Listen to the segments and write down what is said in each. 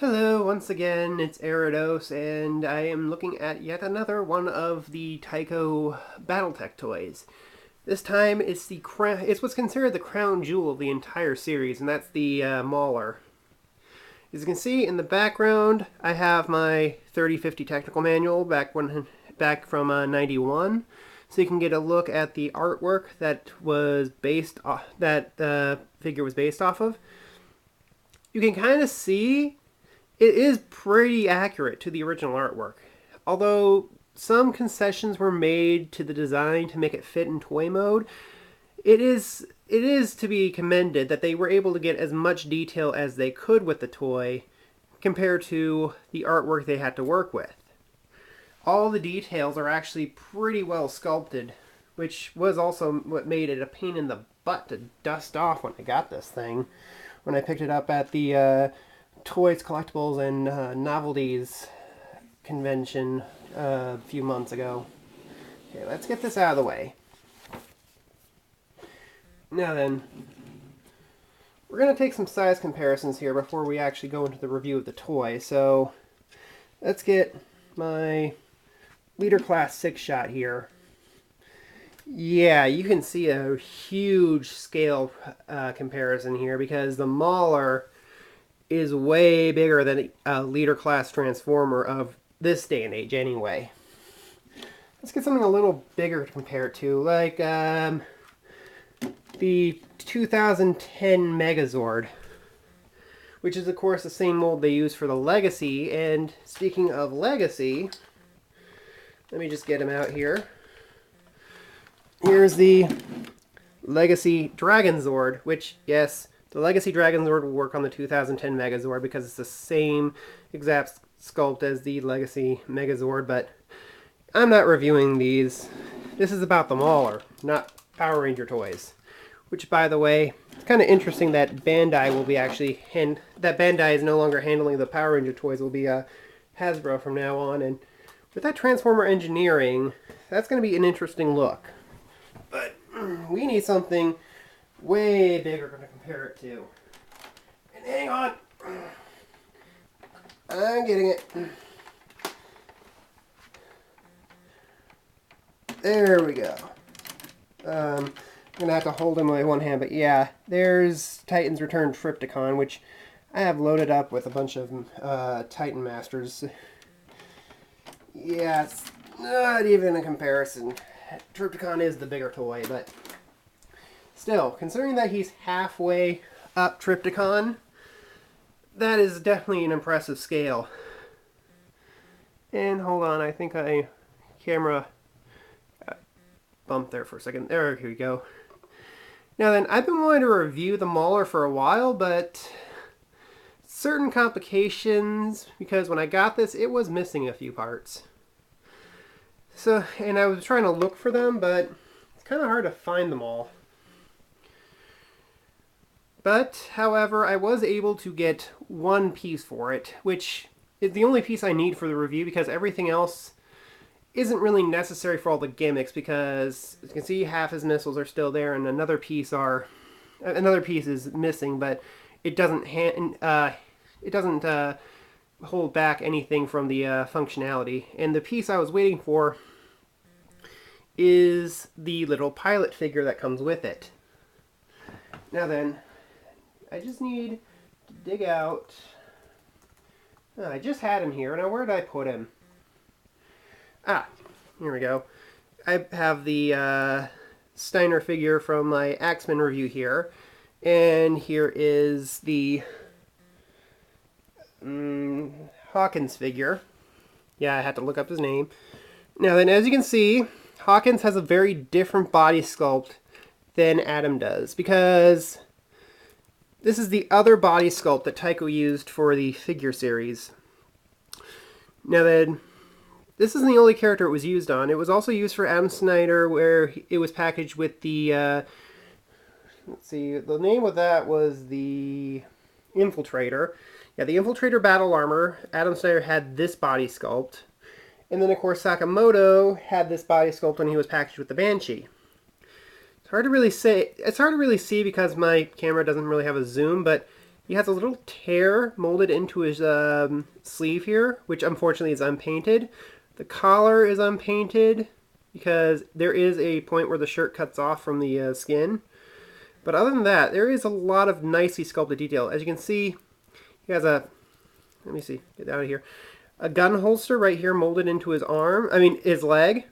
Hello, once again, it's Eridos, and I am looking at yet another one of the Tyco Battletech toys. This time, it's what's considered the crown jewel of the entire series, and that's the Mauler. As you can see in the background, I have my 3050 technical manual back from '91, so you can get a look at the artwork that the figure was based off of. You can kind of see it is pretty accurate to the original artwork, although some concessions were made to the design to make it fit in toy mode. It is to be commended that they were able to get as much detail as they could with the toy compared to the artwork they had to work with. All the details are actually pretty well sculpted, which was also what made it a pain in the butt to dust off when I got this thing. When I picked it up at the Toys, Collectibles, and Novelties convention a few months ago. Okay, let's get this out of the way. Now then, we're going to take some size comparisons here before we actually go into the review of the toy. So, let's get my Leader Class 6 shot here. Yeah, you can see a huge scale comparison here because the Mauler is way bigger than a Leader Class Transformer of this day and age anyway. Let's get something a little bigger to compare it to, like the 2010 Megazord, which is of course the same mold they use for the Legacy. And speaking of Legacy, let me just get him out here. Here's the Legacy Dragonzord, which, yes, the Legacy Dragonzord will work on the 2010 Megazord because it's the same exact sculpt as the Legacy Megazord, but I'm not reviewing these. This is about the Mauler, not Power Ranger toys. Which, by the way, it's kind of interesting that Bandai is no longer handling the Power Ranger toys. It will be Hasbro from now on, and with that Transformer engineering, that's going to be an interesting look. But we need something way bigger to compare it to. And hang on. I'm getting it. There we go. I'm going to have to hold him with one hand, but yeah, there's Titan's Return Trypticon, which I have loaded up with a bunch of Titan Masters. Yeah, it's not even a comparison. Trypticon is the bigger toy, but still, considering that he's halfway up Trypticon, that is definitely an impressive scale. And hold on, I think camera bumped there for a second. There we go. Now then, I've been wanting to review the Mauler for a while, but certain complications, because when I got this, it was missing a few parts. So, and I was trying to look for them, but it's kind of hard to find them all. But, however, I was able to get one piece for it, which is the only piece I need for the review because everything else isn't really necessary for all the gimmicks, because as you can see, half his missiles are still there and another piece is missing, but it doesn't hold back anything from the functionality. And the piece I was waiting for is the little pilot figure that comes with it. Now then, I just need to dig out. Oh, I just had him here. Now where did I put him? Ah, here we go. I have the Steiner figure from my Axeman review here. And here is the Hawkins figure. Yeah, I had to look up his name. Now then, as you can see, Hawkins has a very different body sculpt than Adam does, because this is the other body sculpt that Tyco used for the figure series. Now then, this isn't the only character it was used on. It was also used for Adam Snyder, where it was packaged with the, let's see, the name of that was the Infiltrator. Yeah, the Infiltrator Battle Armor. Adam Snyder had this body sculpt. And then, of course, Sakamoto had this body sculpt when he was packaged with the Banshee. It's hard to really see because my camera doesn't really have a zoom, but He has a little tear molded into his sleeve here, which unfortunately is unpainted. The collar is unpainted because there is a point where the shirt cuts off from the skin. But other than that, there is a lot of nicely sculpted detail. As you can see, he has a, let me see, get out of here, a gun holster right here molded into his arm, his leg,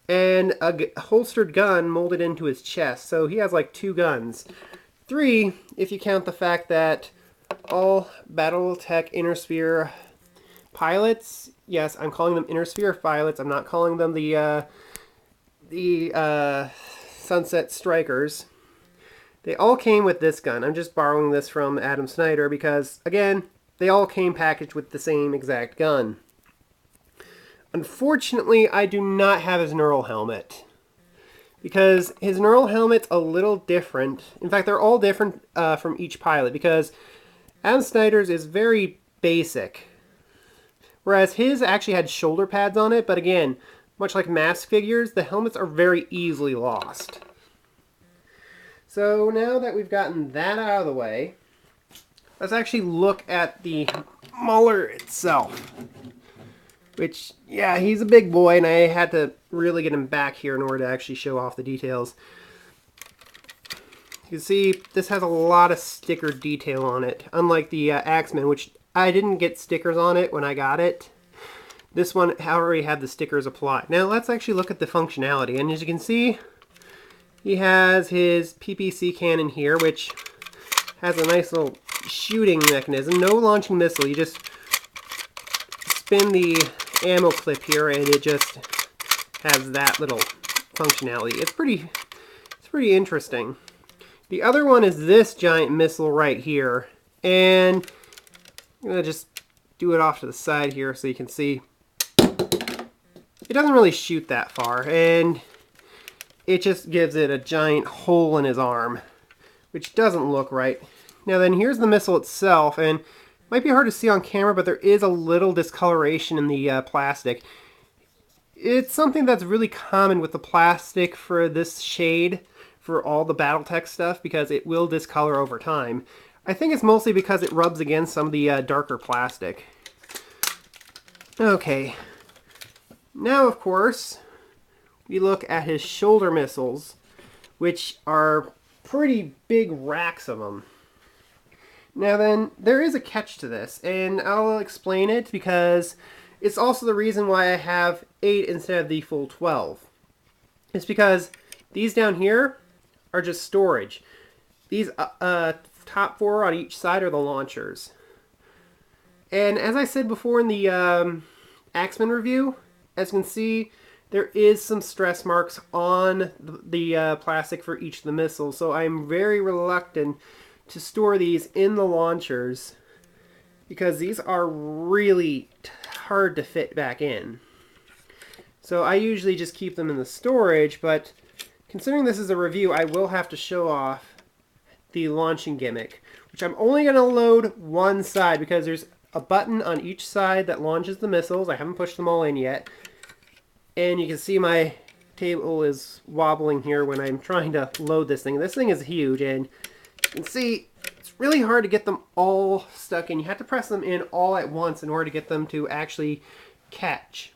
and a holstered gun molded into his chest. So he has like 2 guns. 3, if you count the fact that all Battletech Inner Sphere pilots, yes, I'm calling them Inner Sphere pilots, I'm not calling them the Sunset Strikers. They all came with this gun. I'm just borrowing this from Adam Snyder because, again, they all came packaged with the same exact gun. Unfortunately, I do not have his neural helmet because his neural helmet's a little different. In fact, they're all different from each pilot because Adam Snyder's is very basic, whereas his actually had shoulder pads on it, but again, much like mask figures, the helmets are very easily lost. So now that we've gotten that out of the way, let's actually look at the Mauler itself. Which, yeah, he's a big boy, and I had to really get him back here in order to actually show off the details. You can see this has a lot of sticker detail on it, unlike the Axeman, which I didn't get stickers on it when I got it. This one already had the stickers applied. Now let's actually look at the functionality, and as you can see, he has his PPC cannon here, which has a nice little shooting mechanism. No launching missile. You just spin the ammo clip here, and it just has that little functionality. It's pretty interesting. The other one is this giant missile right here, and I'm gonna just do it off to the side here so you can see. It doesn't really shoot that far, and it just gives it a giant hole in his arm, which doesn't look right. Now then, here's the missile itself, and it might be hard to see on camera, but there is a little discoloration in the plastic. It's something that's really common with the plastic for this shade for all the Battletech stuff, because it will discolor over time. I think it's mostly because it rubs against some of the darker plastic. Okay, now of course, we look at his shoulder missiles, which are pretty big racks of them. Now then, there is a catch to this, and I'll explain it because it's also the reason why I have 8 instead of the full 12. It's because these down here are just storage. These top 4 on each side are the launchers. And as I said before in the Axeman review, as you can see, there is some stress marks on the plastic for each of the missiles, so I'm very reluctant to store these in the launchers because these are really hard to fit back in. So I usually just keep them in the storage, but considering this is a review, I will have to show off the launching gimmick, which I'm only going to load one side because there's a button on each side that launches the missiles. I haven't pushed them all in yet. And you can see my table is wobbling here when I'm trying to load this thing. This thing is huge, and you can see it's really hard to get them all stuck in. You have to press them in all at once in order to get them to actually catch.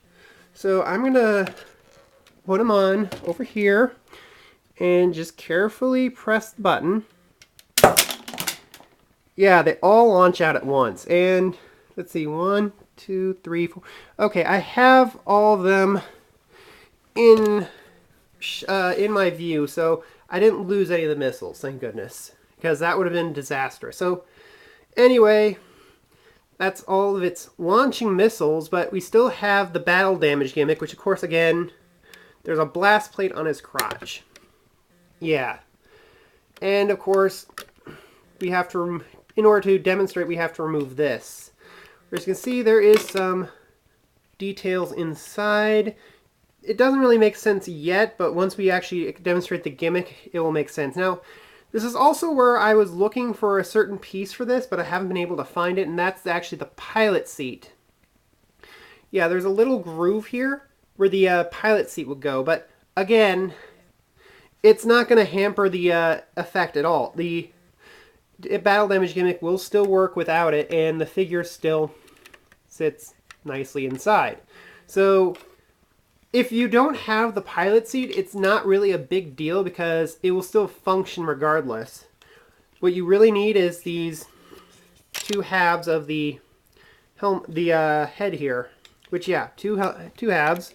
So I'm going to put them on over here and just carefully press the button. Yeah, they all launch out at once. And let's see, 1, 2, 3, 4. Okay, I have all of them in my view, so I didn't lose any of the missiles, thank goodness, because that would have been disastrous. So anyway, that's all of its launching missiles, but we still have the battle damage gimmick, which of course, again, there's a blast plate on his crotch. Yeah. And of course, we have to, in order to demonstrate, we have to remove this. As you can see, there is some details inside. It doesn't really make sense yet, but once we actually demonstrate the gimmick, it will make sense. Now, this is also where I was looking for a certain piece for this, but I haven't been able to find it, and that's actually the pilot seat. Yeah, there's a little groove here where the pilot seat would go, but again, it's not going to hamper the effect at all. battle damage gimmick will still work without it, and the figure still sits nicely inside. So if you don't have the pilot seat, it's not really a big deal because it will still function regardless. What you really need is these two halves of the head here, which, yeah, two halves,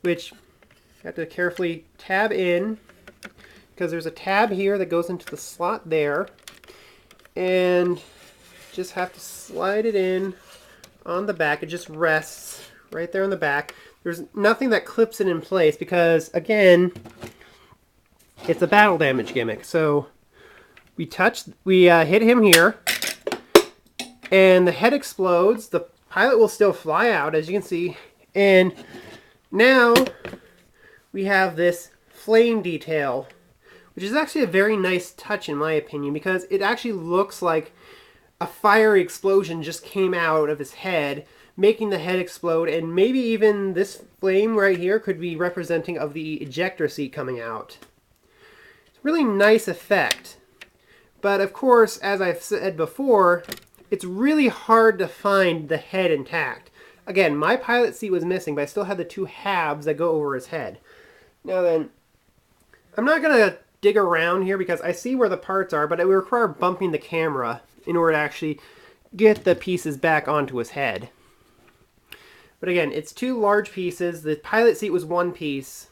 which you have to carefully tab in, because there's a tab here that goes into the slot there, and just have to slide it in on the back. It just rests right there on the back. There's nothing that clips it in place because, again, it's a battle damage gimmick. So we hit him here, and the head explodes. The pilot will still fly out, as you can see, and now we have this flame detail, which is actually a very nice touch in my opinion, because it actually looks like a fiery explosion just came out of his head, making the head explode, and maybe even this flame right here could be representing of the ejector seat coming out. It's a really nice effect. But of course, as I've said before, it's really hard to find the head intact. Again, my pilot seat was missing, but I still had the two halves that go over his head. Now then, I'm not going to dig around here because I see where the parts are, but it would require bumping the camera in order to actually get the pieces back onto his head. But again, it's two large pieces. The pilot seat was one piece.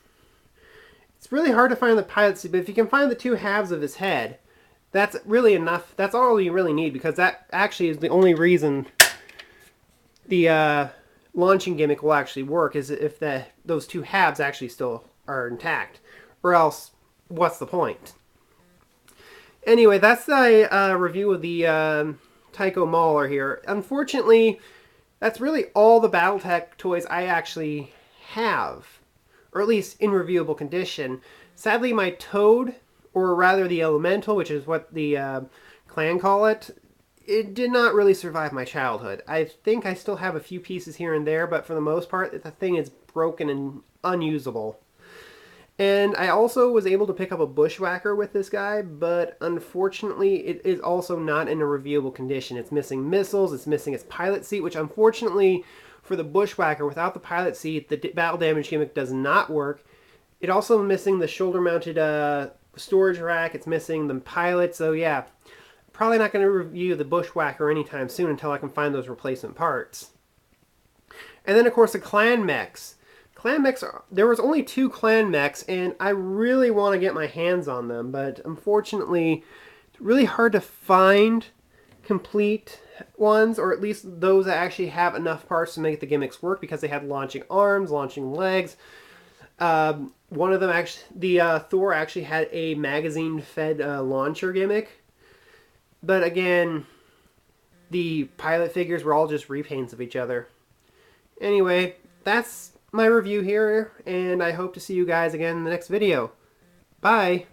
It's really hard to find the pilot seat, but if you can find the two halves of his head, that's really enough. That's all you really need, because that actually is the only reason the launching gimmick will actually work, is if those two halves actually still are intact. Or else, what's the point? Anyway, that's the review of the Tyco Mauler here. Unfortunately, that's really all the Battletech toys I actually have, or at least in reviewable condition. Sadly, my Toad, or rather the Elemental, which is what the clan call it, it did not really survive my childhood. I think I still have a few pieces here and there, but for the most part, the thing is broken and unusable. And I also was able to pick up a bushwhacker with this guy, but unfortunately it is also not in a reviewable condition. It's missing missiles, it's missing its pilot seat, which unfortunately for the bushwhacker without the pilot seat, the battle damage gimmick does not work. It also missing the shoulder mounted storage rack, it's missing the pilot, so yeah. Probably not going to review the bushwhacker anytime soon until I can find those replacement parts. And then of course the clan mechs. There was only 2 clan mechs, and I really want to get my hands on them, but unfortunately, it's really hard to find complete ones, or at least those that actually have enough parts to make the gimmicks work, because they had launching arms, launching legs. One of them actually, the Thor actually had a magazine-fed launcher gimmick, but again, the pilot figures were all just repaints of each other. Anyway, that's my review here, and I hope to see you guys again in the next video. Bye!